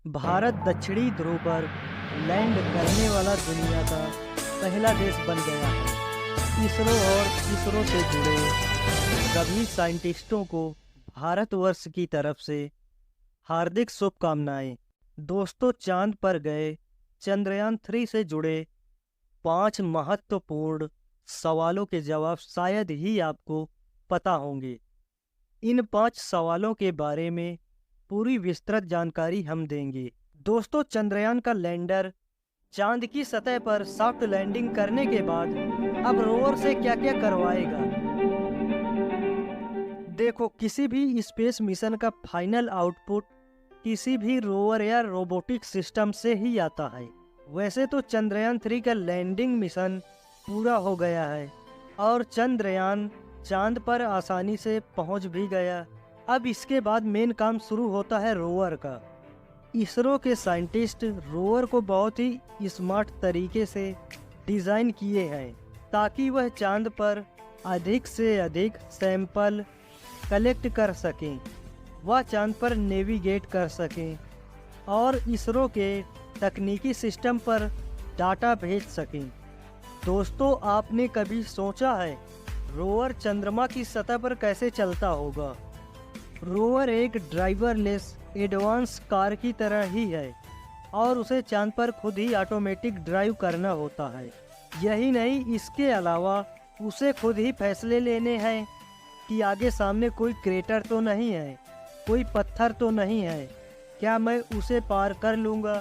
भारत दक्षिणी ध्रुव पर लैंड करने वाला दुनिया का पहला देश बन गया है। इसरो से जुड़े सभी साइंटिस्टों को भारतवर्ष की तरफ से हार्दिक शुभकामनाएं। दोस्तों, चांद पर गए चंद्रयान 3 से जुड़े 5 महत्वपूर्ण सवालों के जवाब शायद ही आपको पता होंगे। इन 5 सवालों के बारे में पूरी विस्तृत जानकारी हम देंगे। दोस्तों, चंद्रयान का लैंडर चांद की सतह पर सॉफ्ट लैंडिंग करने के बाद अब रोवर से क्या क्या करवाएगा। देखो, किसी भी स्पेस मिशन का फाइनल आउटपुट किसी भी रोवर या रोबोटिक सिस्टम से ही आता है। वैसे तो चंद्रयान 3 का लैंडिंग मिशन पूरा हो गया है और चंद्रयान चांद पर आसानी से पहुंच भी गया। अब इसके बाद मेन काम शुरू होता है रोवर का। इसरो के साइंटिस्ट रोवर को बहुत ही स्मार्ट तरीके से डिज़ाइन किए हैं ताकि वह चांद पर अधिक से अधिक सैंपल कलेक्ट कर सकें, वह चांद पर नेविगेट कर सकें और इसरो के तकनीकी सिस्टम पर डाटा भेज सकें। दोस्तों, आपने कभी सोचा है रोवर चंद्रमा की सतह पर कैसे चलता होगा? रोवर एक ड्राइवरलेस एडवांस कार की तरह ही है और उसे चांद पर खुद ही ऑटोमेटिक ड्राइव करना होता है। यही नहीं, इसके अलावा उसे खुद ही फैसले लेने हैं कि आगे सामने कोई क्रेटर तो नहीं है, कोई पत्थर तो नहीं है, क्या मैं उसे पार कर लूँगा,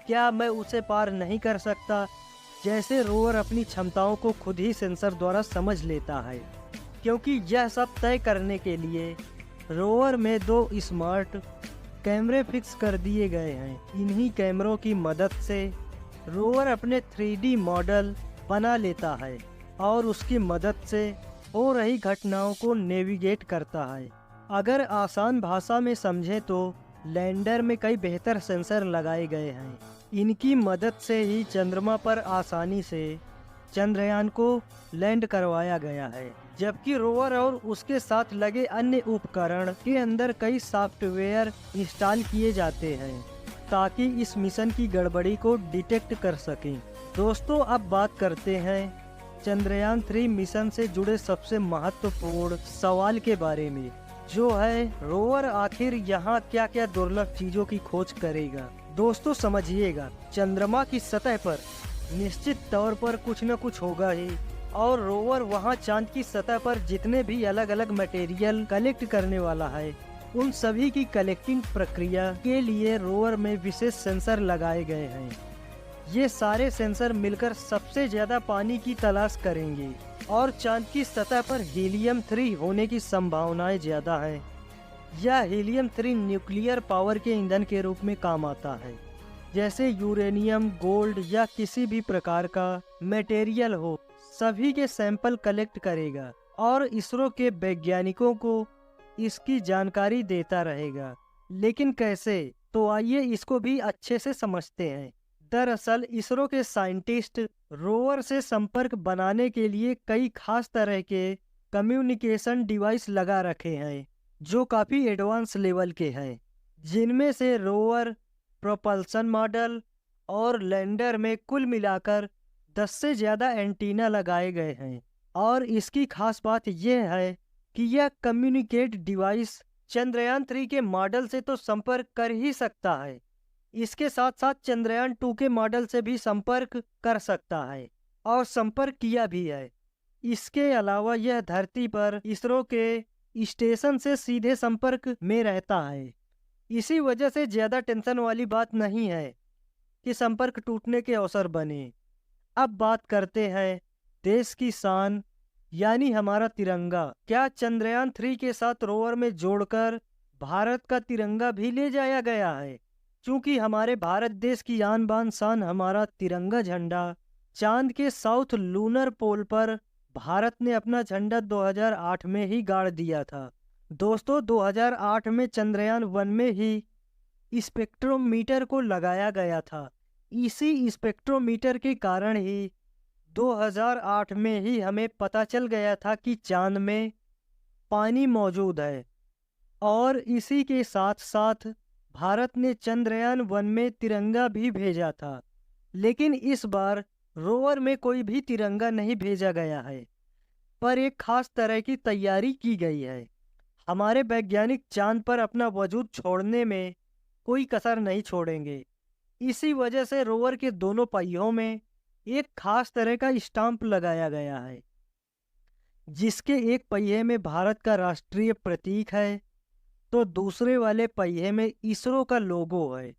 क्या मैं उसे पार नहीं कर सकता। जैसे रोवर अपनी क्षमताओं को खुद ही सेंसर द्वारा समझ लेता है। क्योंकि यह सब तय करने के लिए रोवर में 2 स्मार्ट कैमरे फिक्स कर दिए गए हैं। इन्हीं कैमरों की मदद से रोवर अपने 3D मॉडल बना लेता है और उसकी मदद से हो रही घटनाओं को नेविगेट करता है। अगर आसान भाषा में समझें तो लैंडर में कई बेहतर सेंसर लगाए गए हैं। इनकी मदद से ही चंद्रमा पर आसानी से चंद्रयान को लैंड करवाया गया है, जबकि रोवर और उसके साथ लगे अन्य उपकरण के अंदर कई सॉफ्टवेयर इंस्टॉल किए जाते हैं ताकि इस मिशन की गड़बड़ी को डिटेक्ट कर सकें। दोस्तों, अब बात करते हैं चंद्रयान 3 मिशन से जुड़े सबसे महत्वपूर्ण सवाल के बारे में, जो है रोवर आखिर यहाँ क्या क्या दुर्लभ चीजों की खोज करेगा। दोस्तों, समझिएगा, चंद्रमा की सतह पर निश्चित तौर पर कुछ न कुछ होगा ही और रोवर वहाँ चांद की सतह पर जितने भी अलग अलग मटेरियल कलेक्ट करने वाला है, उन सभी की कलेक्टिंग प्रक्रिया के लिए रोवर में विशेष सेंसर लगाए गए हैं। ये सारे सेंसर मिलकर सबसे ज्यादा पानी की तलाश करेंगे और चांद की सतह पर हीलियम-3 होने की संभावनाएं ज्यादा है। यह हीलियम-3 न्यूक्लियर पावर के ईंधन के रूप में काम आता है। जैसे यूरेनियम, गोल्ड या किसी भी प्रकार का मटेरियल हो, सभी के सैंपल कलेक्ट करेगा और इसरो के वैज्ञानिकों को इसकी जानकारी देता रहेगा। लेकिन कैसे? तो आइए इसको भी अच्छे से समझते हैं। दरअसल इसरो के साइंटिस्ट रोवर से संपर्क बनाने के लिए कई खास तरह के कम्युनिकेशन डिवाइस लगा रखे हैं जो काफ़ी एडवांस लेवल के हैं, जिनमें से रोवर, प्रोपल्सन मॉडल और लैंडर में कुल मिलाकर 10 से ज़्यादा एंटीना लगाए गए हैं। और इसकी खास बात यह है कि यह कम्युनिकेट डिवाइस चंद्रयान 3 के मॉडल से तो संपर्क कर ही सकता है, इसके साथ साथ चंद्रयान 2 के मॉडल से भी संपर्क कर सकता है और संपर्क किया भी है। इसके अलावा यह धरती पर इसरो के स्टेशन से सीधे संपर्क में रहता है। इसी वजह से ज़्यादा टेंशन वाली बात नहीं है कि संपर्क टूटने के अवसर बने। अब बात करते हैं देश की शान यानी हमारा तिरंगा। क्या चंद्रयान 3 के साथ रोवर में जोड़कर भारत का तिरंगा भी ले जाया गया है? क्योंकि हमारे भारत देश की आन बान शान हमारा तिरंगा झंडा चांद के साउथ लूनर पोल पर भारत ने अपना झंडा 2008 में ही गाड़ दिया था। दोस्तों, 2008 में चंद्रयान 1 में ही स्पेक्ट्रोमीटर को लगाया गया था। इसी स्पेक्ट्रोमीटर के कारण ही 2008 में ही हमें पता चल गया था कि चांद में पानी मौजूद है और इसी के साथ साथ भारत ने चंद्रयान 1 में तिरंगा भी भेजा था, लेकिन इस बार रोवर में कोई भी तिरंगा नहीं भेजा गया है, पर एक खास तरह की तैयारी की गई है। हमारे वैज्ञानिक चांद पर अपना वजूद छोड़ने में कोई कसर नहीं छोड़ेंगे। इसी वजह से रोवर के दोनों पहियों में एक खास तरह का स्टाम्प लगाया गया है, जिसके एक पहिए में भारत का राष्ट्रीय प्रतीक है तो दूसरे वाले पहिए में इसरो का लोगो है।